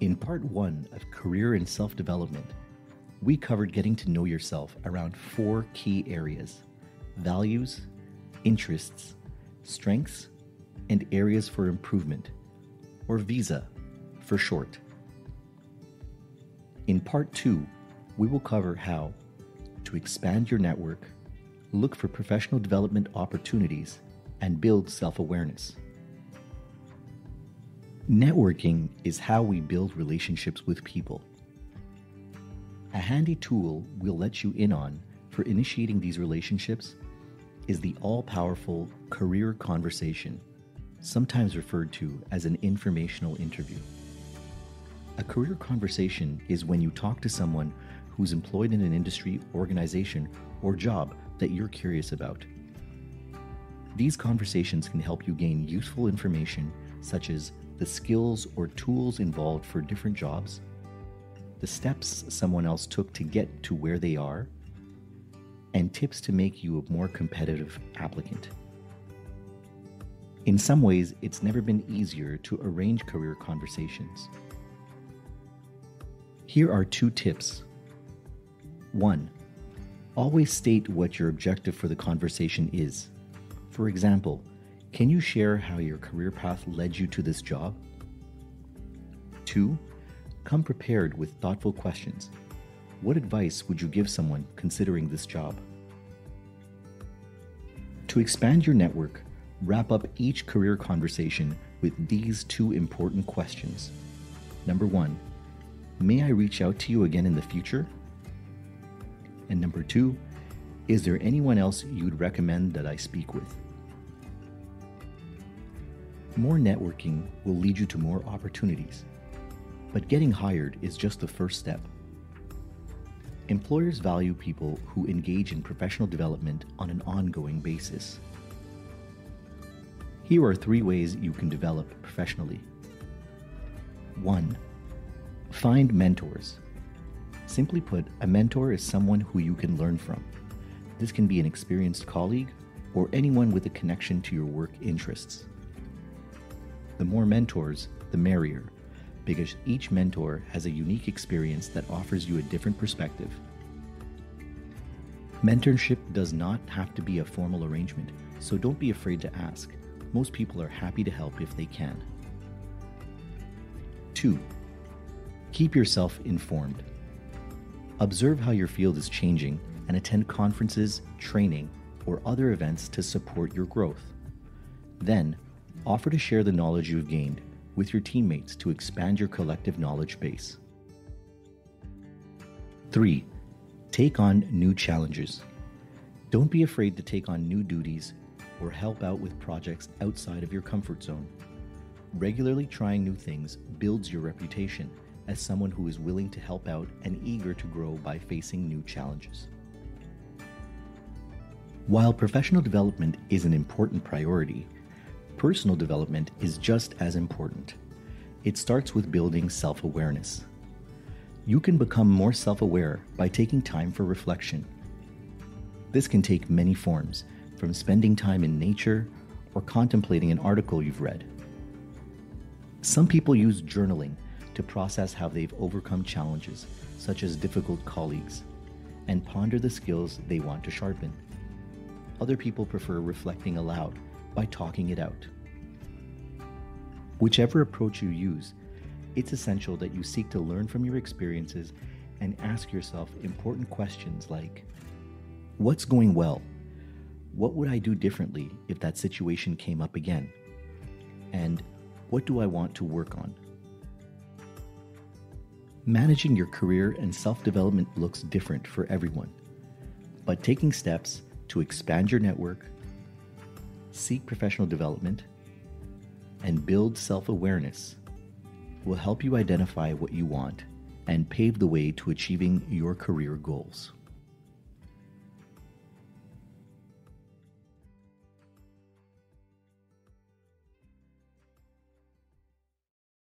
In part one of Career and Self-Development, we covered getting to know yourself around 4 key areas: values, interests, strengths, and areas for improvement, or VISA for short. In part 2, we will cover how to expand your network, look for professional development opportunities, and build self-awareness. Networking is how we build relationships with people. A handy tool we'll let you in on for initiating these relationships is the all-powerful career conversation, sometimes referred to as an informational interview. A career conversation is when you talk to someone who's employed in an industry, organization, or job that you're curious about. These conversations can help you gain useful information such as the skills or tools involved for different jobs, the steps someone else took to get to where they are, and tips to make you a more competitive applicant. In some ways, it's never been easier to arrange career conversations. Here are 2 tips. 1. Always state what your objective for the conversation is. For example, can you share how your career path led you to this job? 2. Come prepared with thoughtful questions. What advice would you give someone considering this job? To expand your network, wrap up each career conversation with these 2 important questions. Number 1, may I reach out to you again in the future? And number 2, is there anyone else you'd recommend that I speak with? More networking will lead you to more opportunities, but getting hired is just the first step. Employers value people who engage in professional development on an ongoing basis. Here are 3 ways you can develop professionally. 1. Find mentors. Simply put, a mentor is someone who you can learn from. This can be an experienced colleague or anyone with a connection to your work interests. The more mentors, the merrier, because each mentor has a unique experience that offers you a different perspective. Mentorship does not have to be a formal arrangement, so don't be afraid to ask. Most people are happy to help if they can. 2. Keep yourself informed. Observe how your field is changing and attend conferences, training, or other events to support your growth. Then, offer to share the knowledge you've gained with your teammates to expand your collective knowledge base. 3. Take on new challenges. Don't be afraid to take on new duties or help out with projects outside of your comfort zone. Regularly trying new things builds your reputation as someone who is willing to help out and eager to grow by facing new challenges. While professional development is an important priority, personal development is just as important. It starts with building self-awareness. You can become more self-aware by taking time for reflection. This can take many forms, from spending time in nature or contemplating an article you've read. Some people use journaling to process how they've overcome challenges, such as difficult colleagues, and ponder the skills they want to sharpen. Other people prefer reflecting aloud by talking it out. Whichever approach you use, it's essential that you seek to learn from your experiences and ask yourself important questions like, what's going well? What would I do differently if that situation came up again? And what do I want to work on? Managing your career and self-development looks different for everyone, but taking steps to expand your network, seek professional development, and build self-awareness will help you identify what you want and pave the way to achieving your career goals.